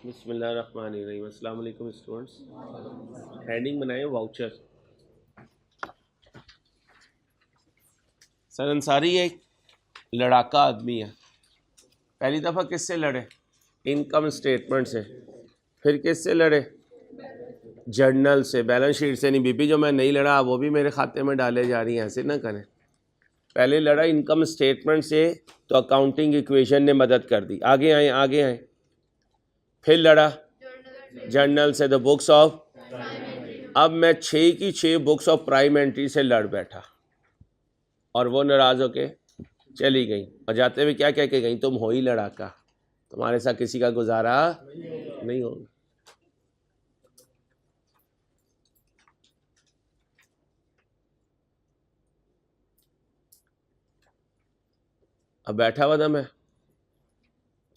बिस्मिल्लाहिर्रहमानिर्रहीम। अस्सलाम वालेकुम स्टूडेंट्स। हेडिंग बनाए वाउचर। सर अंसारी एक लड़ाका आदमी है। पहली दफ़ा किससे लड़े? इनकम स्टेटमेंट से। फिर किससे लड़े? जर्नल से, बैलेंस शीट से नहीं। बीबी जो मैं नहीं लड़ा वो भी मेरे खाते में डाले जा रही हैं, ऐसे ना करें। पहले लड़ा इनकम स्टेटमेंट से, तो अकाउंटिंग इक्वेशन ने मदद कर दी। आगे आए। फिर लड़ा जर्नल से, द बुक्स ऑफ। अब मैं 6 की 6 बुक्स ऑफ प्राइम एंट्री से लड़ बैठा और वो नाराज होके चली गई। और जाते हुए क्या कह के गई? तुम हो ही लड़ाका, तुम्हारे साथ किसी का गुजारा नहीं होगा। अब बैठा हुआ था मैं,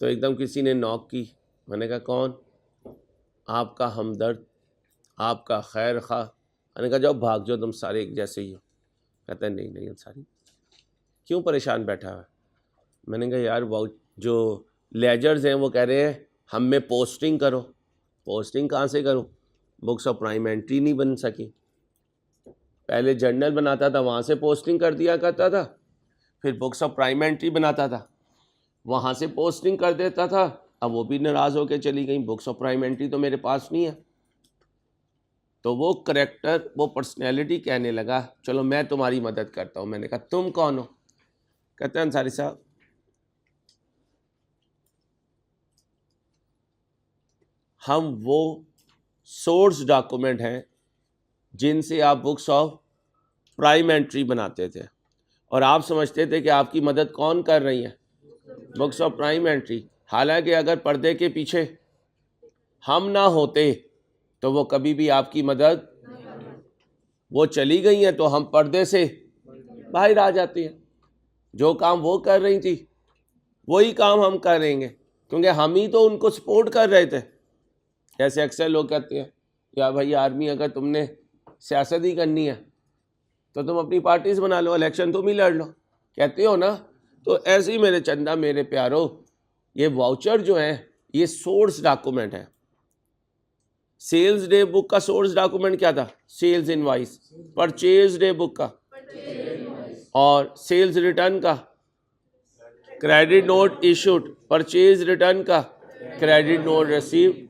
तो एकदम किसी ने नॉक की। मैंने कहा कौन? आपका हमदर्द, आपका खैर खा। मैंने कहा जाओ भाग जाओ, तुम सारे एक जैसे ही हो। कहता है नहीं अंसारी, क्यों परेशान बैठा है? मैंने कहा यार वो जो लेजर्स हैं वो कह रहे हैं हम में पोस्टिंग करो। पोस्टिंग कहाँ से करूँ? बुक्स ऑफ प्राइम एंट्री नहीं बन सकी। पहले जर्नल बनाता था, वहाँ से पोस्टिंग कर दिया करता था। फिर बुक्स ऑफ प्राइम एंट्री बनाता था, वहाँ से पोस्टिंग कर देता था। अब वो भी नाराज़ होकर चली गई। बुक्स ऑफ प्राइम एंट्री तो मेरे पास नहीं है। तो वो करेक्टर, वो पर्सनैलिटी कहने लगा चलो मैं तुम्हारी मदद करता हूँ। मैंने कहा तुम कौन हो? कहते हैं अंसारी साहब, हम वो सोर्स डॉक्यूमेंट हैं जिनसे आप बुक्स ऑफ प्राइम एंट्री बनाते थे, और आप समझते थे कि आपकी मदद कौन कर रही है? Books of prime entry. हालांकि अगर पर्दे के पीछे हम ना होते तो वो कभी भी आपकी मदद, वो चली गई हैं तो हम पर्दे से बाहर आ जाते हैं। जो काम वो कर रही थी वही काम हम करेंगे, क्योंकि हम ही तो उनको सपोर्ट कर रहे थे। जैसे अक्सर लोग कहते हैं या भाई आर्मी, अगर तुमने सियासत ही करनी है तो तुम अपनी पार्टीज बना लो, इलेक्शन तुम ही लड़ लो, कहते हो ना। तो ऐसे ही मेरे चंदा, मेरे प्यारो, ये वाउचर जो है ये सोर्स डॉक्यूमेंट है। सेल्स डे बुक का सोर्स डॉक्यूमेंट क्या था? Sales invoice. Purchase day book का और सेल्स रिटर्न का credit note issued, purchase return का क्रेडिट नोट रिसीव।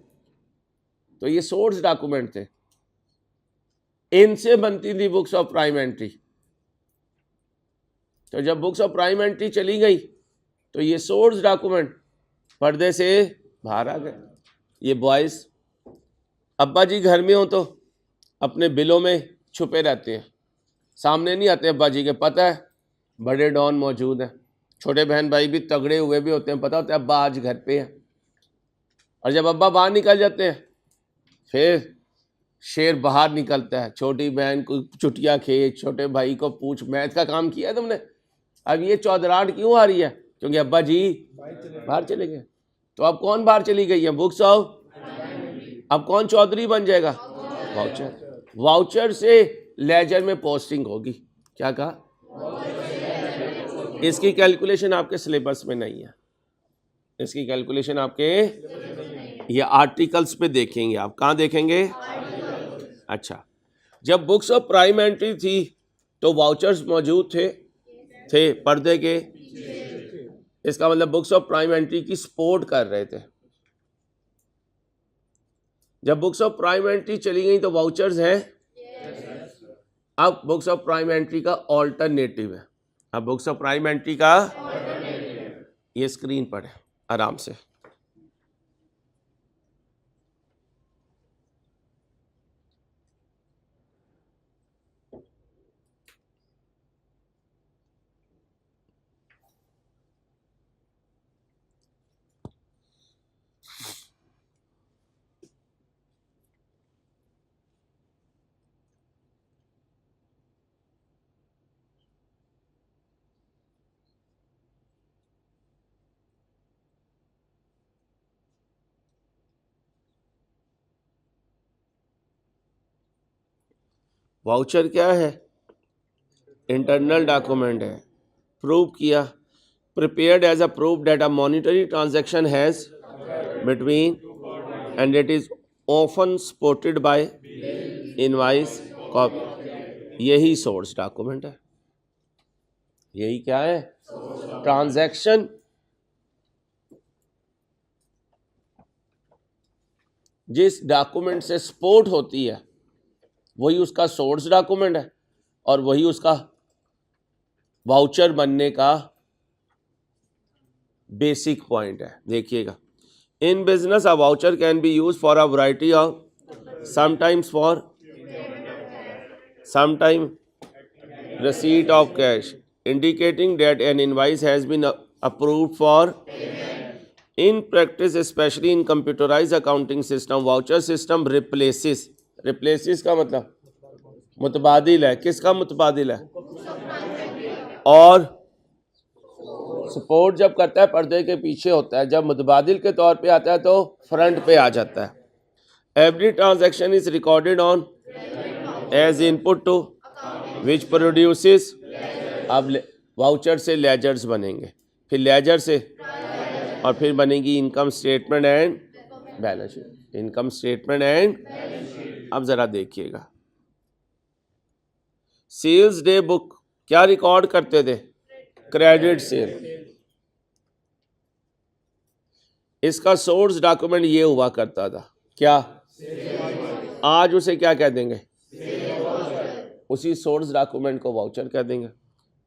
तो ये सोर्स डॉक्यूमेंट थे, इनसे बनती थी बुक्स ऑफ प्राइम एंट्री। तो जब बुक्स ऑफ प्राइम एंट्री चली गई तो ये सोर्स डॉक्यूमेंट पर्दे से बाहर आ गए। ये बॉयज, अब्बा जी घर में हो तो अपने बिलों में छुपे रहते हैं, सामने नहीं आते अब्बा जी के। पता है बड़े डॉन मौजूद हैं, छोटे बहन भाई भी तगड़े हुए भी होते हैं, पता होता है अब्बा आज घर पे हैं। और जब अब्बा बाहर निकल जाते हैं फिर शेर बाहर निकलता है। छोटी बहन को चुटिया खेच, छोटे भाई को पूछ, मैथ का काम किया है तुमने? अब ये चौधराहट क्यों आ रही है? क्योंकि अब्बा जी बाहर चले गए। तो अब कौन बाहर चली गई है? Books of. अब कौन चौधरी बन जाएगा? वाउचर। वाउचर से लेजर में पोस्टिंग होगी। क्या कहा? इसकी कैलकुलेशन आपके सिलेबस में नहीं है। इसकी कैलकुलेशन आपके ये आर्टिकल्स पे देखेंगे। आप कहाँ देखेंगे? अच्छा, जब बुक्स ऑफ प्राइम एंट्री थी तो वाउचर्स मौजूद थे पर्दे के। इसका मतलब बुक्स ऑफ प्राइम एंट्री की सपोर्ट कर रहे थे। जब बुक्स ऑफ प्राइम एंट्री चली गई तो वाउचर्स हैं। अब बुक्स ऑफ प्राइम एंट्री का ऑल्टरनेटिव है। अब बुक्स ऑफ प्राइम एंट्री का ये स्क्रीन पर है, आराम से। वाउचर क्या है? इंटरनल डॉक्यूमेंट है। प्रूव किया, prepared as a proof that a monetary transaction has between and it is often supported by invoice copy। यही सोर्स डॉक्यूमेंट है, यही क्या है, ट्रांजैक्शन। जिस डॉक्यूमेंट से सपोर्ट होती है वही उसका सोर्स डॉक्यूमेंट है और वही उसका वाउचर बनने का बेसिक पॉइंट है। देखिएगा, in business a voucher can be use for a variety of, sometimes for, sometime receipt of cash, indicating that an invoice has been approved for। In practice, especially in computerized accounting system, voucher system replaces का मतलब मुतबादिल है, किसका मुतबादिल है, और support जब करता है पर्दे के पीछे होता है, जब मुतबादिल के तौर पे आता है तो फ्रंट पे आ जाता है। Every transaction is recorded on as input to which produces. अब वाउचर से लेजर्स बनेंगे, फिर लेजर से और फिर बनेगी income statement and balance sheet, income statement and. अब जरा देखिएगा, सेल्स डे बुक क्या रिकॉर्ड करते थे, क्रेडिट सेल। इसका सोर्स डॉक्यूमेंट ये हुआ करता था क्या, आज उसे क्या कह देंगे, उसी सोर्स डॉक्यूमेंट को वाउचर कह देंगे।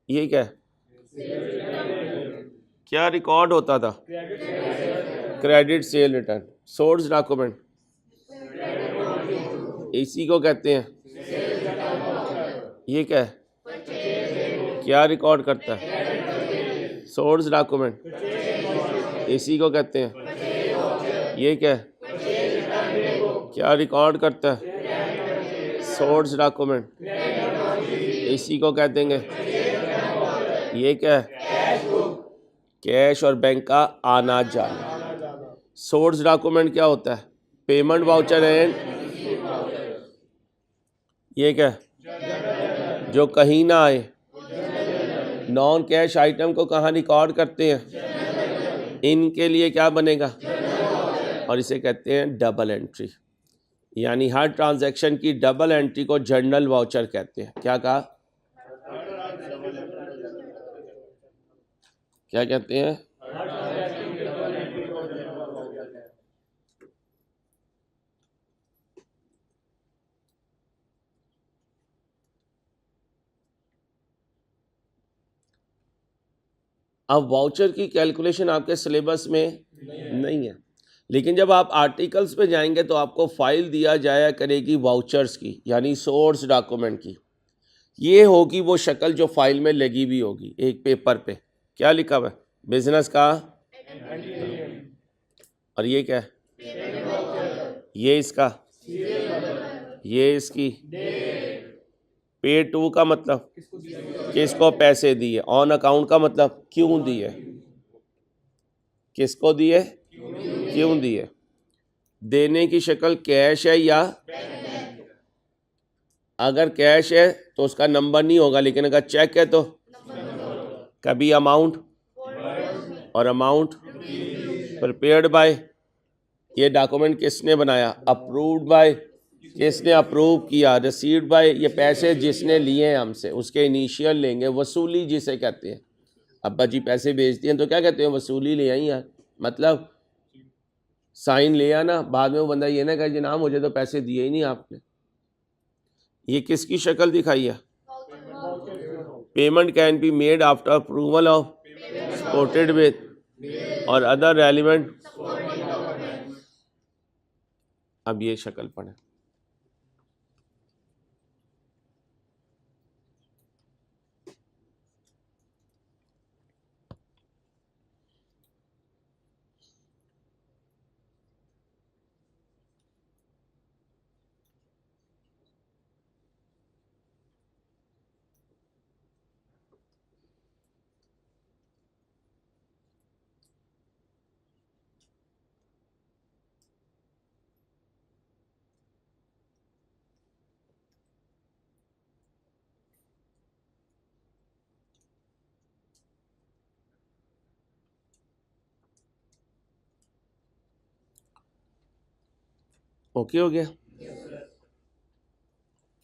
ये क्या है, क्या रिकॉर्ड होता था, credit sale return, source document इसी को कहते हैं। ये क्या है, क्या रिकॉर्ड करता है, सोर्स डॉक्यूमेंट इसी को कहते हैं। ये क्या है, क्या रिकॉर्ड करता है, सोर्स डॉक्यूमेंट इसी को कह देंगे। ये क्या है, कैश और बैंक का आना जाना। सोर्स डॉक्यूमेंट क्या होता है, पेमेंट वाउचर एंड, ये क्या है, जो कहीं ना आए, नॉन कैश आइटम को कहाँ रिकॉर्ड करते हैं, इनके लिए क्या बनेगा, और इसे कहते हैं डबल एंट्री। यानी हर ट्रांजैक्शन की डबल एंट्री को जर्नल वाउचर कहते हैं। क्या कहा, क्या कहते हैं, अब वाउचर की कैलकुलेशन आपके सिलेबस में नहीं है, लेकिन जब आप आर्टिकल्स पे जाएंगे तो आपको फाइल दिया जाया करेगी वाउचर्स की, यानी सोर्स डॉक्यूमेंट की। ये होगी वो शक्ल जो फाइल में लगी भी होगी एक पेपर पे। क्या लिखा हुआ है, बिजनेस का, और ये क्या है, ये इसका, ये इसकी। पे टू का मतलब किसको पैसे दिए, ऑन अकाउंट का मतलब क्यों दिए, किसको दिए, क्यों दिए। देने की शक्ल कैश है या, अगर कैश है तो उसका नंबर नहीं होगा, लेकिन अगर चेक है तो कभी अमाउंट, और अमाउंट प्रिपेयर्ड बाय, ये डॉक्यूमेंट किसने बनाया, अप्रूव्ड बाय, किसने अप्रूव किया, रिसीव्ड बाय, ये पैसे जिसने लिए हैं हमसे उसके इनिशियल लेंगे, वसूली जिसे कहते हैं। अब्बा जी पैसे भेजती हैं तो क्या कहते हैं, वसूली ले आई यार, मतलब साइन ले आना, बाद में वो बंदा ये ना कहे जनाब मुझे तो पैसे दिए ही नहीं आपने। ये किसकी शक्ल दिखाई है, payment can be made after approval of supported with और अदर रेलिवेंट। अब ये शक्ल पढ़े, ओके हो गया?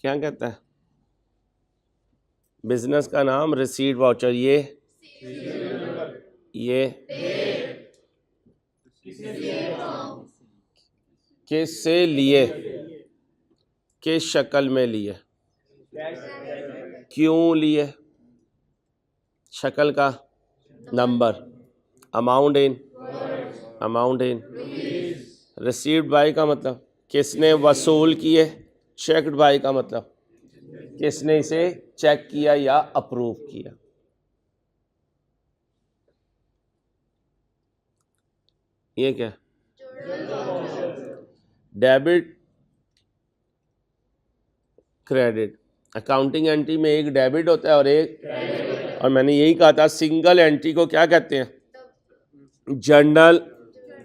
क्या कहता है? बिजनेस का नाम रिसीट वाउचर, ये किससे लिए, किस शक्ल में लिए, क्यों लिए, शक्ल का number, amount in, received by का मतलब किसने वसूल किए, चेक्ड बाय का मतलब किसने इसे चेक किया या अप्रूव किया। ये क्या? डेबिट क्रेडिट, अकाउंटिंग एंट्री में एक डेबिट होता है और मैंने यही कहा था सिंगल एंट्री को क्या कहते हैं? Journal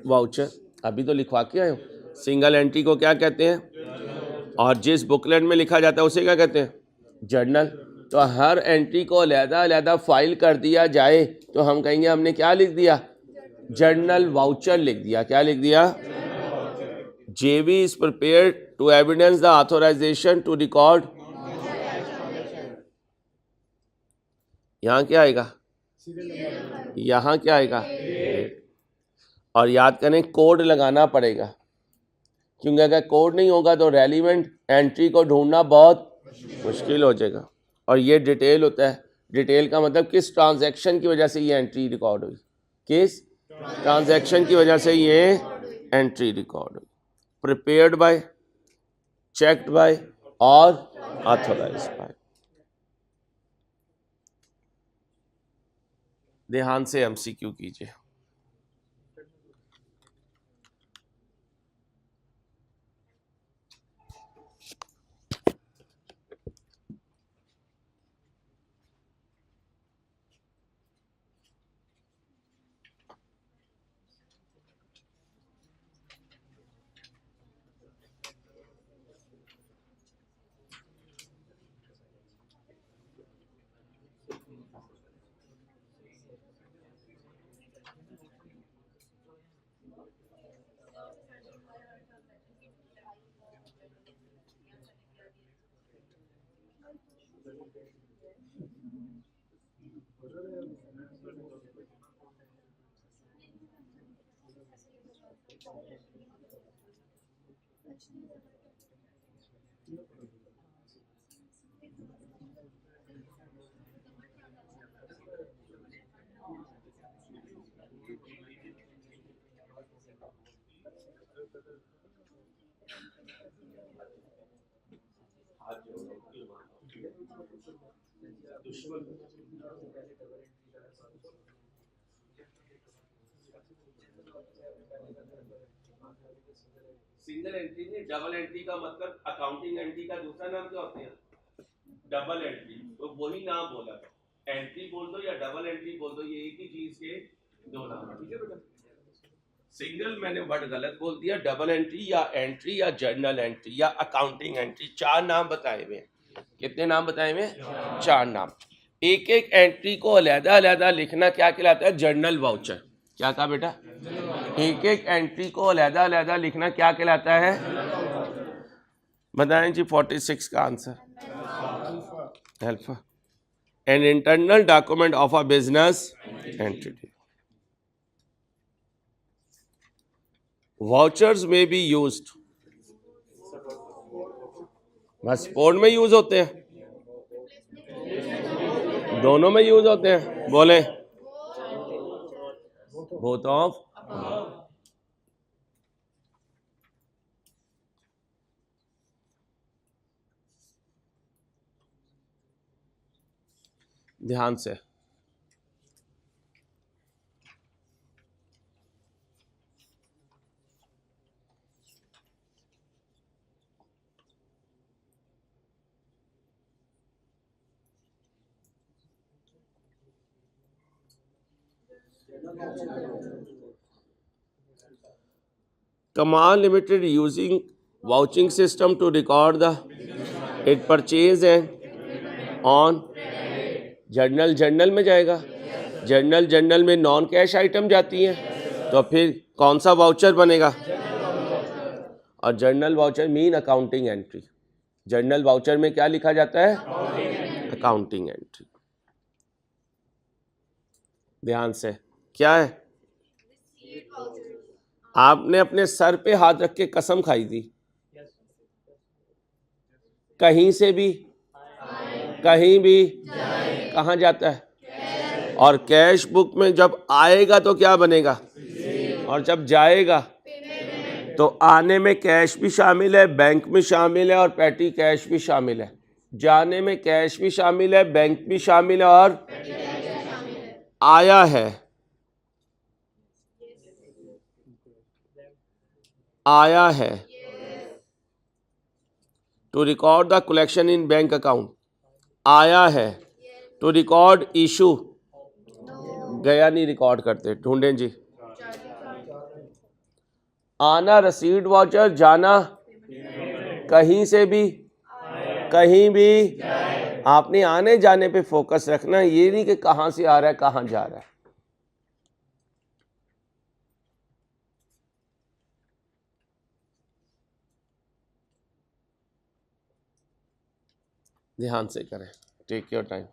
voucher. अभी तो लिखवा के आए हो। सिंगल एंट्री को क्या कहते हैं? और जिस बुकलेट में लिखा जाता है उसे क्या कहते हैं? जर्नल। तो हर एंट्री को अलग-अलग फाइल कर दिया जाए तो हम कहेंगे हमने क्या लिख दिया? जर्नल वाउचर लिख दिया। क्या लिख दिया? JV is prepared to evidence the authorization to record। यहाँ क्या आएगा? यहाँ क्या आएगा? और याद करें कोड लगाना पड़ेगा, क्योंकि अगर कोड नहीं होगा तो रेलिवेंट एंट्री को ढूंढना बहुत मुश्किल हो जाएगा। और ये डिटेल होता है। डिटेल का मतलब किस ट्रांजैक्शन की वजह से ये एंट्री रिकॉर्ड हुई, किस ट्रांजैक्शन की वजह से ये एंट्री रिकॉर्ड हुई। प्रिपेयर्ड बाय, चेक्ड बाय और ऑथोराइज्ड बाय। ध्यान से MCQ कीजिए। सिंगल एंट्री नहीं, डबल एंट्री का मतलब अकाउंटिंग एंट्री का दूसरा नाम क्या होता है? Double entry. तो वही नाम बोला, एंट्री बोल दो या डबल एंट्री बोल दो, ये एक ही चीज के दो नाम। ठीक है बेटा? सिंगल मैंने वर्ड गलत बोल दिया। डबल एंट्री या जर्नल एंट्री या अकाउंटिंग एंट्री, चार नाम बताए हुए। कितने नाम बताए हुए? चार नाम। एक एक एंट्री को अलग-अलग लिखना क्या कहलाता है? Journal voucher. क्या कहा बेटा? एक एक एंट्री को अलग-अलग लिखना क्या कहलाता है? बताएं जी 46 का answer. Alpha. An internal document of a business entity. Vouchers में बी यूज्ड, बस सपोर्ट में यूज होते हैं, दोनों में यूज होते हैं। बोले बोथ ऑफ। ध्यान से। Kamal Limited using vouching system to record the it purchase and on journal में जाएगा। जर्नल में नॉन कैश आइटम जाती हैं, तो फिर कौन सा वाउचर बनेगा? और journal voucher mean accounting entry. Journal voucher में क्या लिखा जाता है? Accounting entry. ध्यान से, क्या है? आपने अपने सर पे हाथ रख के कसम खाई थी, कहीं से भी कहीं भी कहाँ जाता है? और कैश बुक में जब आएगा तो क्या बनेगा, और जब जाएगा तो आने में कैश भी शामिल है, बैंक में शामिल है और पैटी कैश भी शामिल है। जाने में कैश भी शामिल है, बैंक भी शामिल है और आया है, आया है। To record the collection in bank account, आया है। टू रिकॉर्ड इशू, गया नहीं रिकॉर्ड करते, ढूंढें जी। आना रसीद वाउचर, जाना कहीं से भी कहीं भी। आपने आने जाने पे फोकस रखना, ये नहीं कि कहां से आ रहा है कहां जा रहा है। ध्यान से करें, take your time.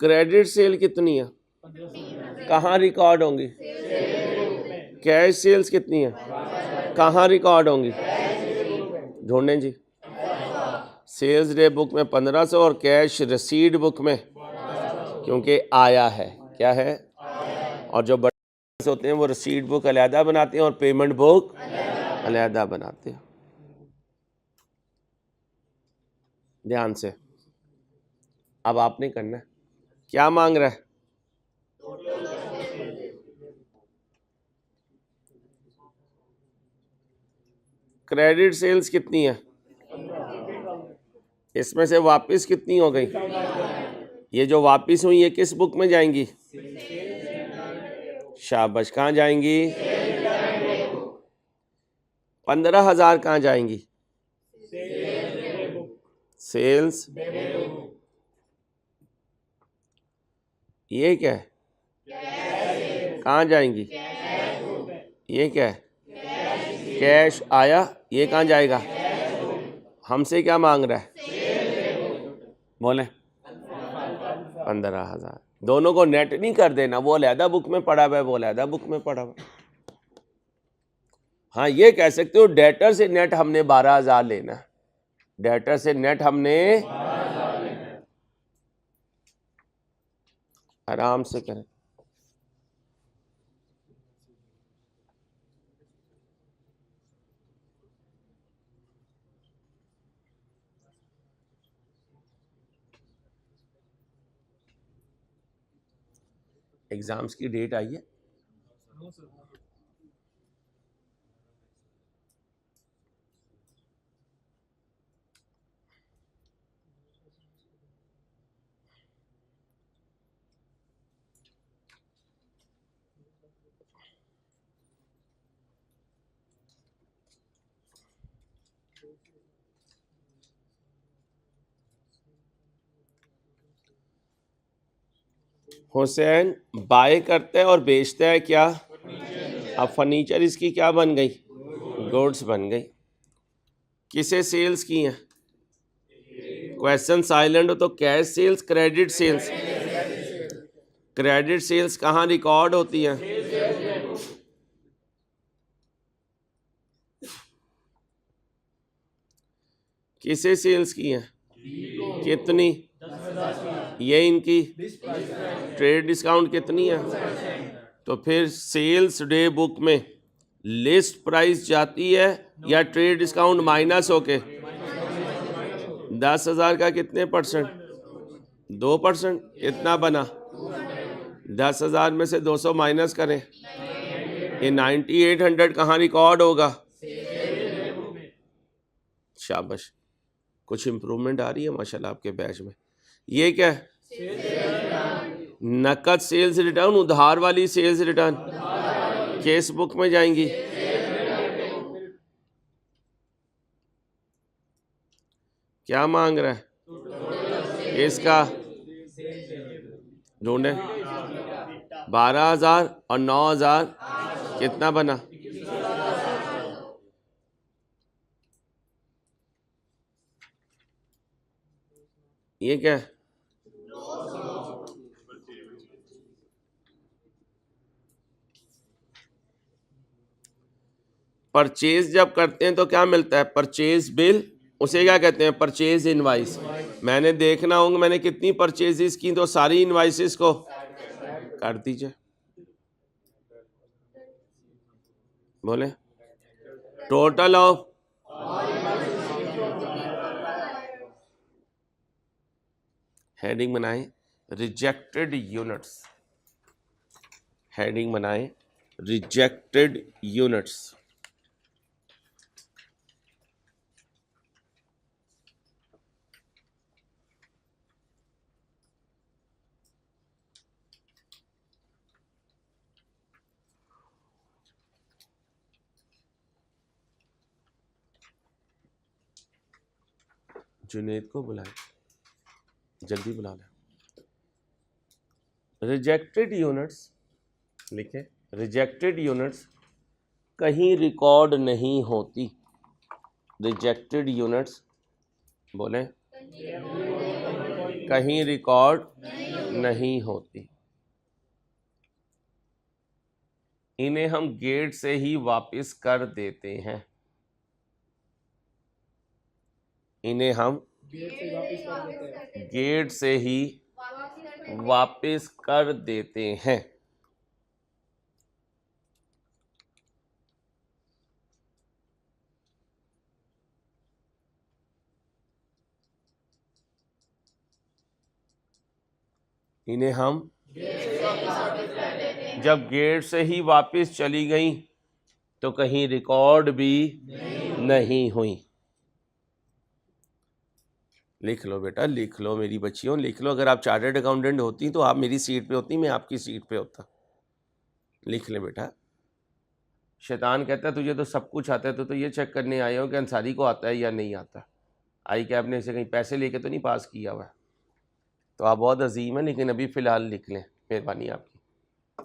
Credit sale कितनी है, कहाँ रिकॉर्ड होंगी? कैश सेल्स कितनी है, कहाँ रिकॉर्ड होंगी? ढूंढें जी। सेल्स डे बुक में 1500 और कैश रसीद बुक में, क्योंकि आया है, क्या है? और जो बड़े होते हैं वो रसीद बुक अलहदा बनाते हैं और पेमेंट बुक अलहदा बनाते हैं। ध्यान से, अब आपने करना है। क्या मांग रहा है? क्रेडिट सेल्स कितनी है, इसमें से वापस कितनी हो गई? ये जो वापस हुई ये किस बुक में जाएंगी? शाबाश, कहाँ जाएंगी? 15,000 कहाँ जाएंगी? सेल्स। ये क्या है, कहाँ जाएंगी? ये क्या है? कैश आया, ये कहाँ जाएगा? हमसे क्या मांग रहा है? बोले 15,000। दोनों को नेट नहीं कर देना, वो अलहदा बुक में पड़ा हुआ है, वो अलहदा बुक में पड़ा हुआ है। हाँ, ये कह सकते हो डेटर से नेट हमने 12,000 लेना, डेटर से नेट हमने, आराम से करें। एग्जाम्स की डेट आई है? हुसैन बाय करता है और बेचता है क्या? अब फर्नीचर इसकी क्या बन गई? गुड्स बन गई। किसे सेल्स की हैं? क्वेश्चन साइलेंट हो तो cash sales, credit sales. Credit sales कहाँ रिकॉर्ड होती हैं? किसे सेल्स की हैं? कितनी? ये इनकी ट्रेड डिस्काउंट कितनी है? तो फिर सेल्स डे बुक में लिस्ट प्राइस जाती है या ट्रेड डिस्काउंट माइनस होके? 10,000 का कितने परसेंट? 2%। कितना बना? 10,000 में से 200 माइनस करें, ये 9800 कहाँ रिकॉर्ड होगा? शाबाश, कुछ इम्प्रूवमेंट आ रही है माशाल्लाह आपके बैच में। ये क्या है? नकद सेल्स रिटर्न, उधार वाली सेल्स रिटर्न केस बुक में जाएंगी। क्या मांग रहा है इसका? ढूंढे 12,000 और 9,000 कितना बना? ये क्या है? परचेज जब करते हैं तो क्या मिलता है? परचेज बिल, उसे क्या कहते हैं? Purchase invoice. मैंने देखना होगा मैंने कितनी परचेजेस की, तो सारी इनवाइसेस को कर दीजिए। बोले टोटल ऑफ हेडिंग बनाए रिजेक्टेड यूनिट्स, हेडिंग बनाए रिजेक्टेड यूनिट्स। जुनेद को बुलाए, जल्दी बुला लें। रिजेक्टेड यूनिट्स लिखे, रिजेक्टेड यूनिट्स कहीं रिकॉर्ड नहीं होती। रिजेक्टेड यूनिट्स बोले कहीं रिकॉर्ड नहीं होती। इन्हें हम गेट से ही वापस कर देते हैं। इन्हें हम गेट से ही वापस कर देते हैं। इन्हें हम जब गेट से ही वापस चली गई तो कहीं रिकॉर्ड भी नहीं हुई। लिख लो बेटा, लिख लो मेरी बच्चियों, लिख लो। अगर आप चार्टर्ड अकाउंटेंट होती तो आप मेरी सीट पे होती, मैं आपकी सीट पे होता। लिख ले बेटा। शैतान कहता है तुझे तो सब कुछ आता है, तो ये चेक करने आए हो कि अंसारी को आता है या नहीं आता। आई कैब ने इसे कहीं पैसे लेके तो नहीं पास किया हुआ है। तो आप बहुत अजीम है, लेकिन अभी फ़िलहाल लिख लें, मेहरबानी आपकी।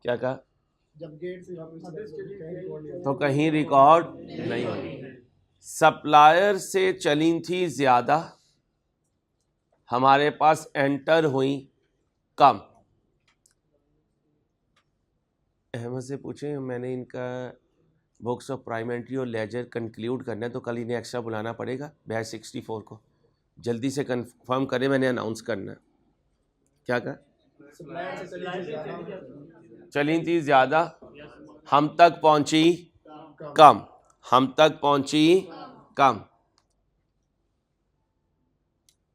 क्या कहा? जब गेट से वापस तो कहीं रिकॉर्ड नहीं हुई। सप्लायर से चली थी ज़्यादा, हमारे पास एंटर हुई कम। अहमद से पूछें, मैंने इनका बुक्स ऑफ प्राइमेंट्री और लेजर कंक्लूड करना है, तो कल इन्हें एक्स्ट्रा बुलाना पड़ेगा बैच 64 को। जल्दी से कंफर्म करें, मैंने अनाउंस करना है। क्या कहा? चली थी ज़्यादा, हम तक पहुंची कम। हम तक पहुंची कम।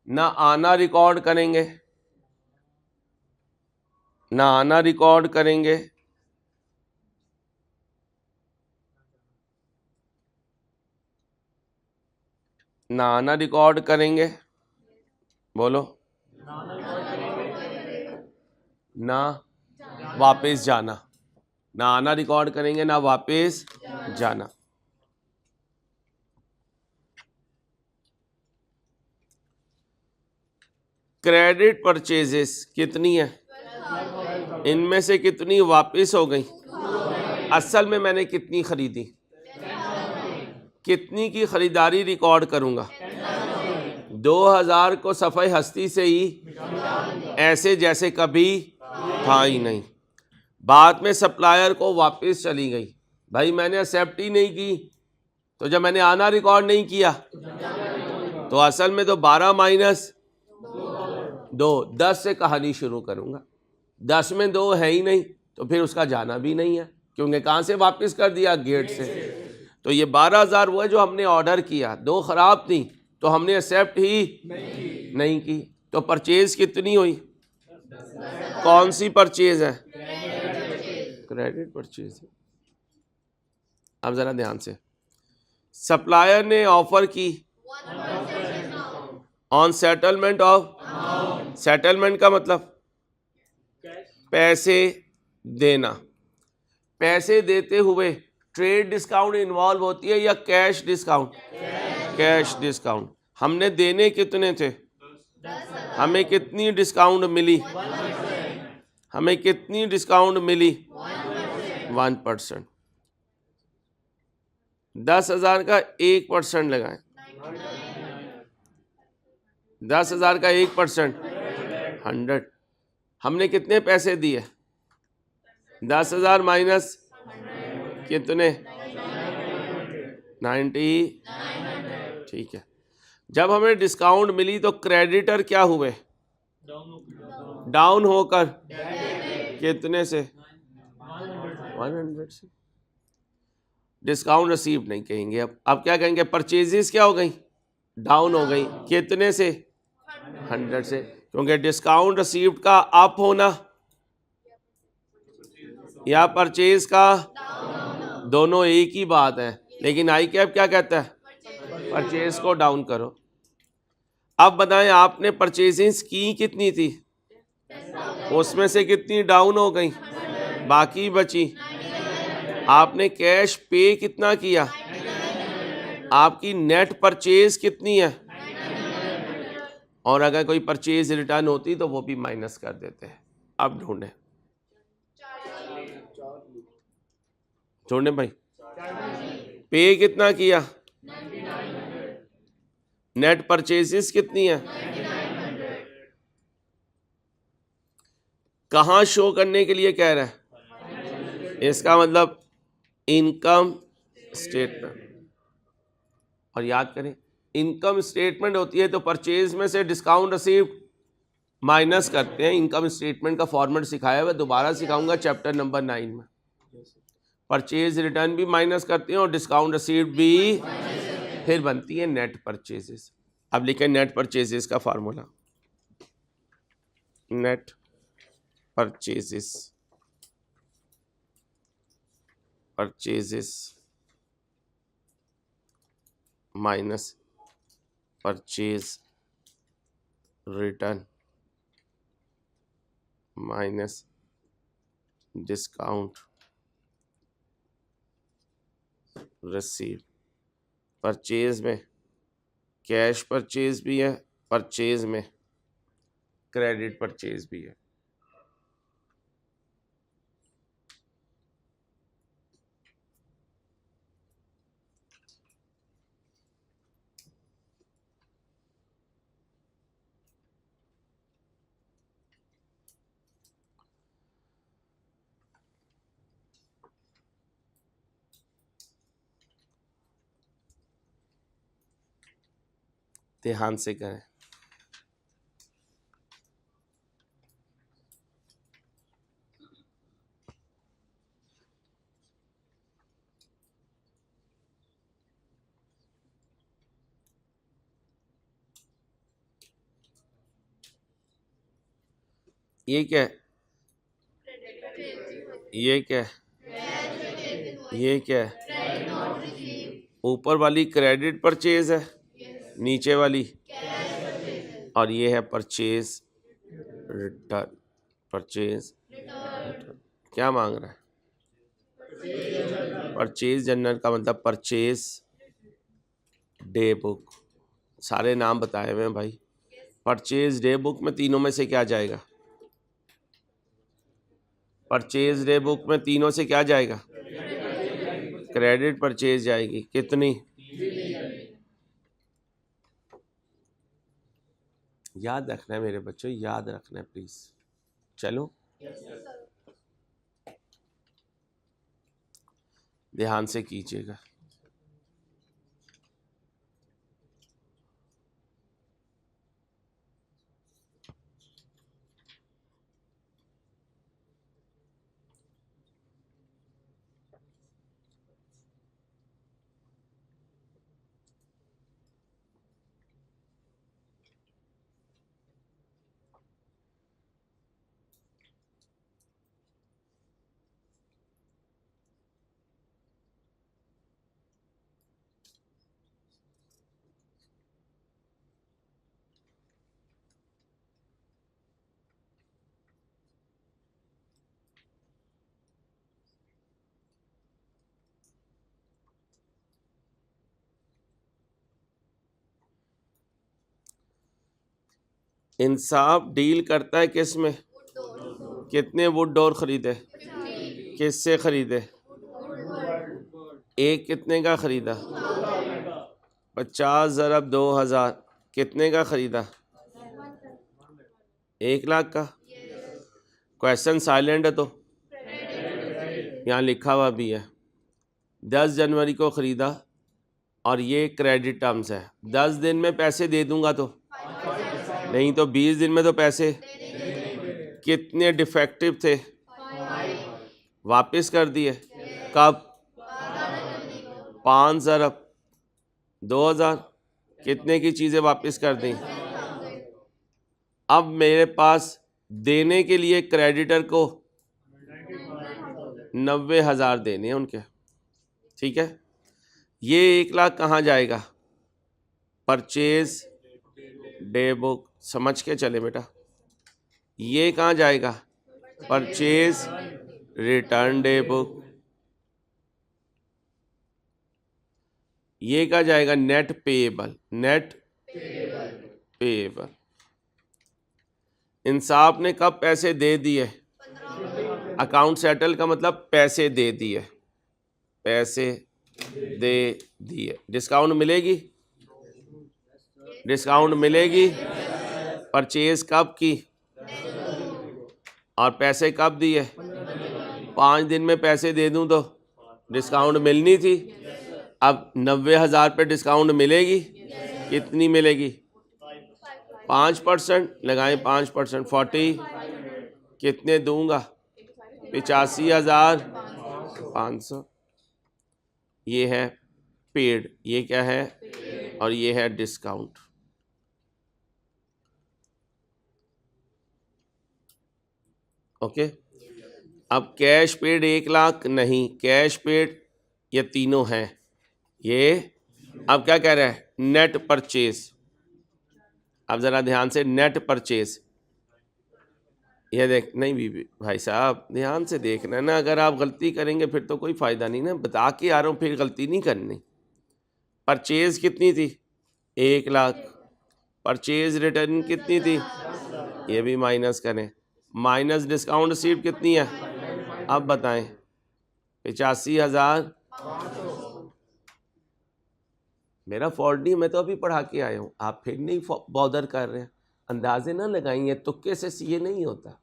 ना आना रिकॉर्ड करेंगे, ना आना रिकॉर्ड करेंगे, ना आना रिकॉर्ड करेंगे। बोलो, ना वापस जाना। ना आना रिकॉर्ड करेंगे, ना वापस जाना। क्रेडिट परचेजेस कितनी है? इनमें से कितनी वापस हो गई? असल में मैंने कितनी खरीदी? कितनी की खरीदारी रिकॉर्ड करूंगा? 2000 को सफ़े हस्ती से ही ऐसे जैसे कभी था ही नहीं। बाद में सप्लायर को वापस चली गई, भाई मैंने एक्सेप्ट ही नहीं की, तो जब मैंने आना रिकॉर्ड नहीं किया तो असल में तो 12 माइनस 2, 10 से कहानी शुरू करूंगा। 10 में 2 है ही नहीं, तो फिर उसका जाना भी नहीं है, क्योंकि कहाँ से वापस कर दिया? गेट से। तो ये 12,000 वो है जो हमने ऑर्डर किया, 2 ख़राब थी तो हमने एक्सेप्ट ही नहीं की। तो परचेज कितनी हुई? कौन सी परचेज है? क्रेडिट परचेज है। अब ज़रा ध्यान से, सप्लायर ने ऑफर की ऑन सेटलमेंट ऑफ, सेटलमेंट का मतलब पैसे देना, पैसे देते हुए ट्रेड डिस्काउंट इन्वॉल्व होती है या कैश डिस्काउंट? Cash discount. हमने देने कितने थे? हमें कितनी डिस्काउंट मिली? हमें कितनी डिस्काउंट मिली? 1%। 10,000 का 1% लगाएं, 10,000 का 1% 100। हमने कितने पैसे दिए? 10,000 माइनस कितने? 90। ठीक है। जब हमें डिस्काउंट मिली तो क्रेडिटर क्या हुए? डाउन होकर कितने से? 100 से। डिस्काउंट रिसीव नहीं कहेंगे, अब क्या कहेंगे? परचेजेस क्या हो गई? डाउन हो गई। कितने से? 100 से, क्योंकि डिस्काउंट रिसीव्ड का अप होना या परचेज का दोनों एक ही बात है, लेकिन आई कैप क्या कहता है? परचेज को डाउन करो। अब बताएं, आपने परचेजिंग की कितनी थी? उसमें से कितनी डाउन हो गई? बाकी बची। आपने कैश पे कितना किया? आपकी नेट परचेज कितनी है? और अगर कोई परचेज रिटर्न होती तो वो भी माइनस कर देते हैं। अब ढूंढे भाई, पे कितना किया? नेट परचेजेस कितनी है? कहाँ शो करने के लिए कह रहा है? इसका मतलब इनकम स्टेटमेंट। और याद करें, इनकम स्टेटमेंट होती है तो परचेज में से डिस्काउंट रिसीव्ड माइनस करते हैं। इनकम स्टेटमेंट का फॉर्मेट सिखाया हुआ, दोबारा सिखाऊंगा चैप्टर नंबर 9 में। परचेज रिटर्न भी माइनस करते हैं और डिस्काउंट रिसीव्ड भी, फिर बनती है नेट परचेजेस। अब लिखें नेट परचेजेस का formula, net purchases, purchases minus purchase return minus discount receive. Purchase में कैश परचेज भी है, परचेज में क्रेडिट परचेज भी है। ध्यान से करें। ये क्या है? ये क्या है? ये क्या है? ऊपर वाली क्रेडिट परचेज है, नीचे वाली, और ये है परचेज रिटर्न। परचेज रिटर्न क्या मांग रहा है? परचेज जर्नल का मतलब परचेज डे बुक। सारे नाम बताए हुए हैं भाई। परचेज डे बुक में तीनों में से क्या जाएगा? परचेज डे बुक में तीनों से क्या जाएगा? क्रेडिट परचेज जाएगी। कितनी? याद रखना है मेरे बच्चों, याद रखना है प्लीज। चलो ध्यान से कीजिएगा। इंसाफ डील करता है किस में? कितने वुड डोर खरीदे? किससे खरीदे? एक कितने का खरीदा? 50 ज़रब 2000 कितने का खरीदा? 1 लाख का। क्वेश्चन साइलेंट है तो यहाँ लिखा हुआ भी है। 10 जनवरी को खरीदा और ये क्रेडिट टर्म्स है। 10 दिन में पैसे दे दूंगा तो नहीं, तो 20 दिन में तो पैसे। कितने डिफेक्टिव थे? वापस कर दिए। कब? 5 ज़रब 2000 कितने की चीज़ें वापस कर दी? अब मेरे पास देने के लिए क्रेडिटर को 90,000 देने हैं उनके, ठीक है। ये 1 लाख कहाँ जाएगा? परचेज डे बुक, समझ के चले बेटा। ये कहाँ जाएगा? Purchase return day book. ये कहाँ जाएगा? Net payable. Net payable. Insaf ने कब पैसे दे दिए? अकाउंट सेटल का मतलब पैसे दे दिए, पैसे दे दिए। डिस्काउंट मिलेगी? डिस्काउंट मिलेगी। परचेज कब की और पैसे कब दिए? 5 दिन में पैसे दे दूं तो डिस्काउंट मिलनी थी। अब 90,000 पे डिस्काउंट मिलेगी। कितनी मिलेगी? 5% लगाएं। 5% 40 कितने दूंगा? 85,500। ये है पेड, ये क्या है? और ये है डिस्काउंट। ओके। अब कैश पेड 1 लाख नहीं, कैश पेड ये तीनों हैं। ये अब क्या कह रहा है? Net purchase. अब ज़रा ध्यान से, नेट परचेज ये देख। नहीं बीबी भाई साहब ध्यान से देखना ना, अगर आप गलती करेंगे फिर तो कोई फ़ायदा नहीं ना। बता के आ रहा हूँ, फिर गलती नहीं करनी। परचेज कितनी थी? 1 लाख। परचेज रिटर्न कितनी थी? ये भी माइनस करें। माइनस डिस्काउंट रिसीव कितनी है? अब बताएं। 85,000। मेरा फॉल्ट नहीं, मैं तो अभी पढ़ा के आया हूँ, आप फिर नहीं बॉदर कर रहे हैं। अंदाजे ना लगाइए, तुक्के से सीए नहीं होता।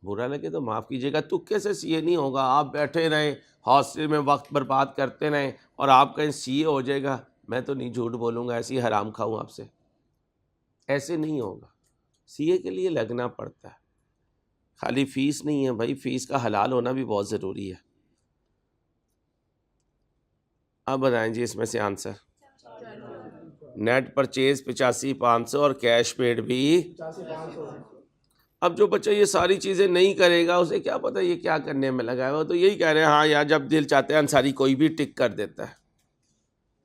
बुरा लगे तो माफ़ कीजिएगा, तुक्के से सीए नहीं होगा। आप बैठे रहें हॉस्टल में वक्त बर्बाद करते रहें और आप कहीं सीए हो जाएगा। मैं तो नहीं झूठ बोलूँगा, ऐसी हराम खाऊँ आपसे। ऐसे नहीं होगा। सीए के लिए लगना पड़ता है, खाली फ़ीस नहीं है भाई, फ़ीस का हलाल होना भी बहुत ज़रूरी है। अब बताएं जी इसमें से आंसर। नेट परचेज 85,500 और कैश पेड भी 85,500। अब जो बच्चा ये सारी चीज़ें नहीं करेगा उसे क्या पता ये क्या करने में लगा है। वो तो यही कह रहे हैं हाँ यार, जब दिल चाहते हैं अंसारी कोई भी टिक कर देता है।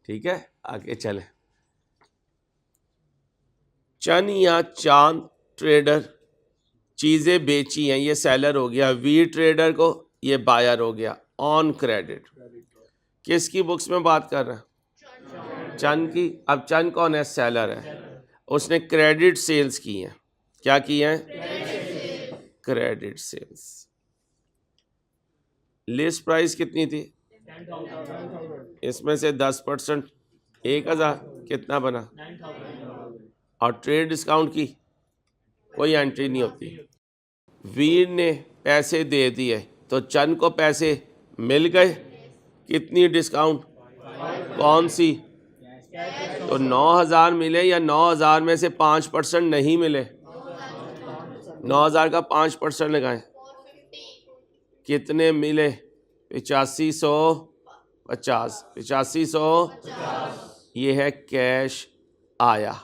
ठीक है, आगे चले। चंद या चांद ट्रेडर चीज़ें बेची हैं, ये सेलर हो गया। वी ट्रेडर को ये बायर हो गया ऑन क्रेडिट। किसकी बुक्स में बात कर रहा है? चंद की। अब चंद कौन है? सेलर है। उसने क्रेडिट सेल्स की हैं। क्या की हैं? Credit sales. लिस्ट प्राइस कितनी थी? 10,000। इसमें से 10% 1,000 कितना बना? और ट्रेड डिस्काउंट की कोई एंट्री नहीं होती। वीर ने पैसे दे दिए तो चंद को पैसे मिल गए। कितनी डिस्काउंट? कौन सी? तो 9,000 मिले या 9,000 में से 5% नहीं मिले? 9,000 का 5% लगाएं। कितने मिले? 85,150। 85,150 ये है कैश आया।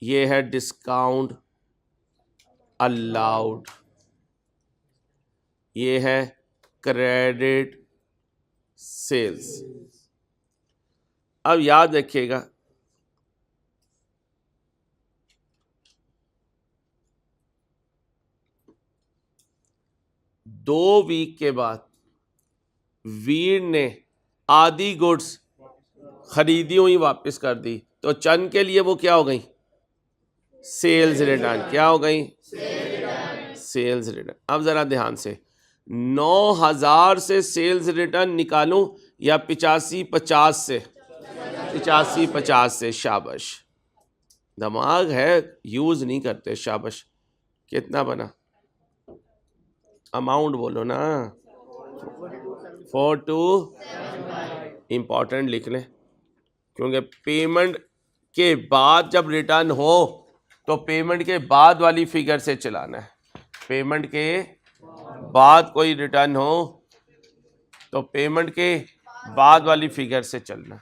ये है डिस्काउंट अलाउड। ये है क्रेडिट सेल्स। अब याद रखिएगा, दो वीक के बाद वीर ने आधी गुड्स खरीदी हुई वापस कर दी। तो चंद के लिए वो क्या हो गई, सेल्स रिटर्न। क्या हो गई, सेल्स रिटर्न। अब जरा ध्यान से, 9,000 से सेल्स रिटर्न निकालूं या 85-50 से, 85-50 से। शाबाश, दिमाग है, यूज नहीं करते। शाबाश। कितना बना, अमाउंट बोलो ना। 42 इंपॉर्टेंट लिख लें, क्योंकि पेमेंट के बाद जब रिटर्न हो तो पेमेंट के बाद वाली फिगर से चलाना है। पेमेंट के बाद कोई रिटर्न हो तो पेमेंट के बाद वाली फिगर से चलना।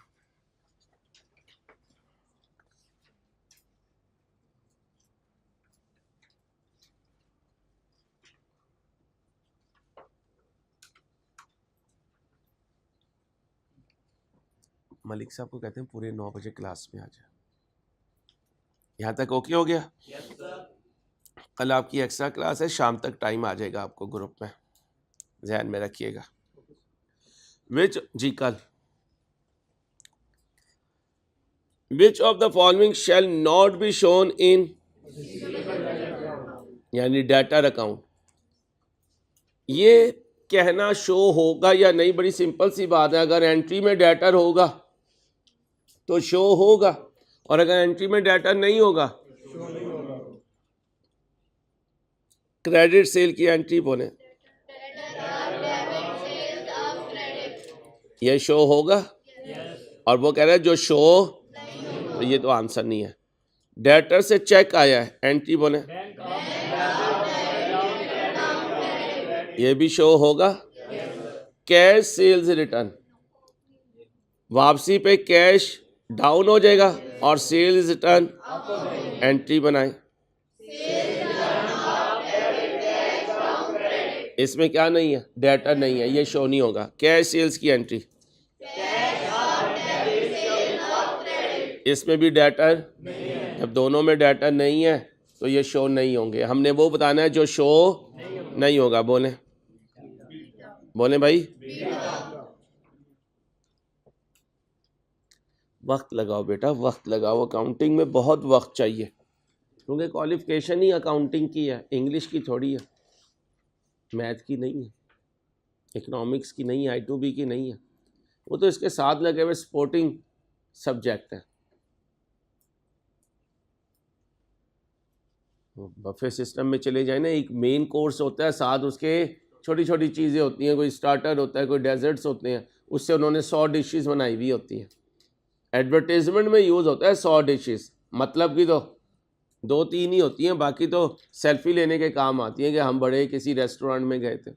मलिक साहब को कहते हैं पूरे 9 बजे क्लास में आ जाए। यहाँ तक ओके हो गया? कल आपकी एक्स्ट्रा क्लास है, शाम तक टाइम आ जाएगा आपको ग्रुप में, ध्यान में रखिएगा। विच जी कल, which of the following shall not be shown in, यानी डेटर अकाउंट। ये कहना शो होगा या नहीं बड़ी सिंपल सी बात है। अगर एंट्री में डेटर होगा तो शो होगा, और अगर एंट्री में डेटर नहीं होगा, क्रेडिट सेल की एंट्री बोले, ये शो होगा। और वो कह रहा है जो शो, तो ये तो आंसर नहीं है। डेटर से चेक आया है, एंट्री बोले, ये भी शो होगा। कैश सेल्स रिटर्न, वापसी पे कैश डाउन हो जाएगा और सेल्स रिटर्न एंट्री बनाए। इसमें क्या नहीं है, डेटर नहीं है, ये शो नहीं होगा। कैश सेल्स की एंट्री, इसमें भी डेटर, जब दोनों में डेटर नहीं है तो ये शो नहीं होंगे। हमने वो बताना है जो शो नहीं होगा। बोले बोले भाई, वक्त लगाओ बेटा, वक्त लगाओ। अकाउंटिंग में बहुत वक्त चाहिए, क्योंकि क्वालिफिकेशन ही अकाउंटिंग की है, इंग्लिश की थोड़ी है, मैथ की नहीं है, इकोनॉमिक्स की नहीं है, I2B की नहीं है। वो तो इसके साथ लगे हुए सपोर्टिंग सब्जेक्ट है। बफे सिस्टम में चले जाए ना, एक मेन कोर्स होता है, साथ उसके छोटी छोटी चीज़ें होती हैं, कोई स्टार्टर होता है, कोई डेजर्ट्स होते हैं, उससे उन्होंने 100 डिशेस बनाई हुई होती हैं। एडवर्टीजमेंट में यूज़ होता है 100 डिशेस, मतलब कि तो 2-3 ही होती हैं, बाकी तो सेल्फी लेने के काम आती हैं कि हम बड़े किसी रेस्टोरेंट में गए थे।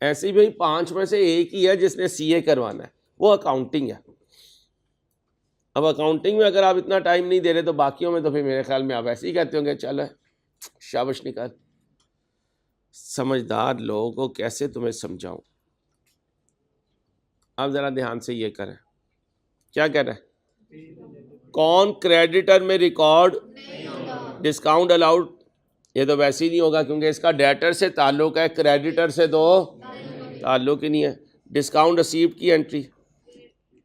ऐसे ही भाई 5 में से एक ही है जिसने CA करवाना है, वो अकाउंटिंग है। अब अकाउंटिंग में अगर आप इतना टाइम नहीं दे रहे तो बाकियों में तो फिर मेरे ख्याल में आप ऐसे ही कहते होंगे चलो शाबाश निकाल। समझदार लोगों को कैसे तुम्हें समझाऊं। अब ज़रा ध्यान से ये करें, क्या कह रहे हैं, कौन क्रेडिटर में रिकॉर्ड डिस्काउंट अलाउड, ये तो वैसे ही नहीं होगा क्योंकि इसका डेटर से ताल्लुक है, क्रेडिटर से तो ताल्लुक ही नहीं है। डिस्काउंट रिसीव्ड की entry,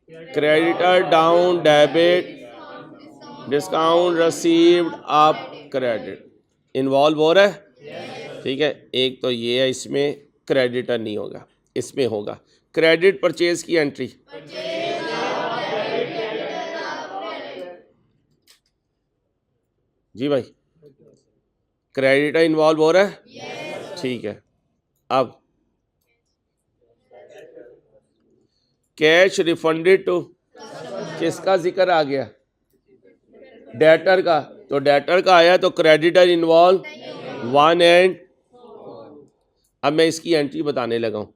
creditor down debit, discount received up credit, involve हो रहा है। ठीक है, एक तो ये है, इसमें क्रेडिटर नहीं होगा, इसमें होगा। क्रेडिट परचेज की एंट्री, जी भाई, क्रेडिटर इन्वॉल्व हो रहा है। ठीक है, अब कैश रिफंडेड टू, किसका जिक्र आ गया, डेटर का। तो डेटर का आया तो क्रेडिटर इन्वॉल्व 1 एंड। अब मैं इसकी एंट्री बताने लगा हूँ।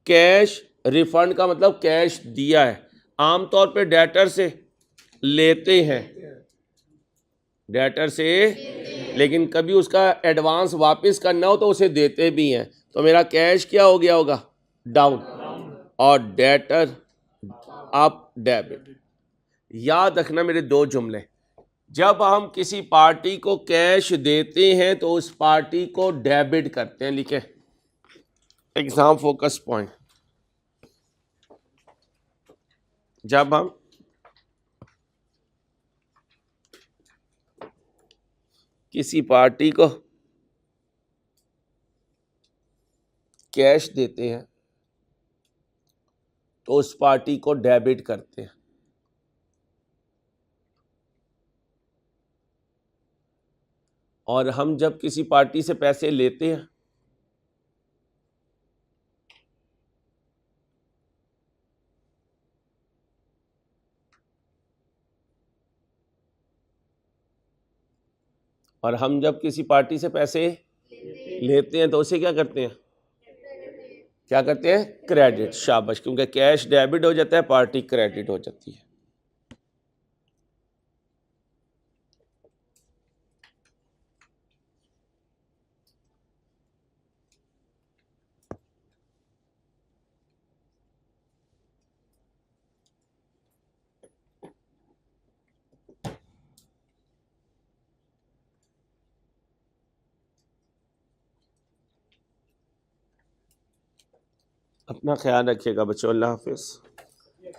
कैश रिफंड का मतलब कैश दिया है, आमतौर पे डेटर से लेते हैं, डेटर से, लेकिन कभी उसका एडवांस वापस करना हो तो उसे देते भी हैं। तो मेरा कैश क्या हो गया होगा, डाउन, और डेटर अप डेबिट। याद रखना मेरे 2 जुमले, जब हम किसी पार्टी को कैश देते हैं तो उस पार्टी को डेबिट करते हैं। लिखे एग्जाम फोकस पॉइंट, जब हम किसी पार्टी को कैश देते हैं तो उस पार्टी को डेबिट करते हैं, और हम जब किसी पार्टी से पैसे लेते हैं से पैसे लेते हैं तो उसे क्या करते हैं, क्रेडिट। शाबाश, क्योंकि कैश डेबिट हो जाता है, पार्टी क्रेडिट हो जाती है। अपना ख्याल रखिएगा बच्चों, अल्लाह हाफिज़।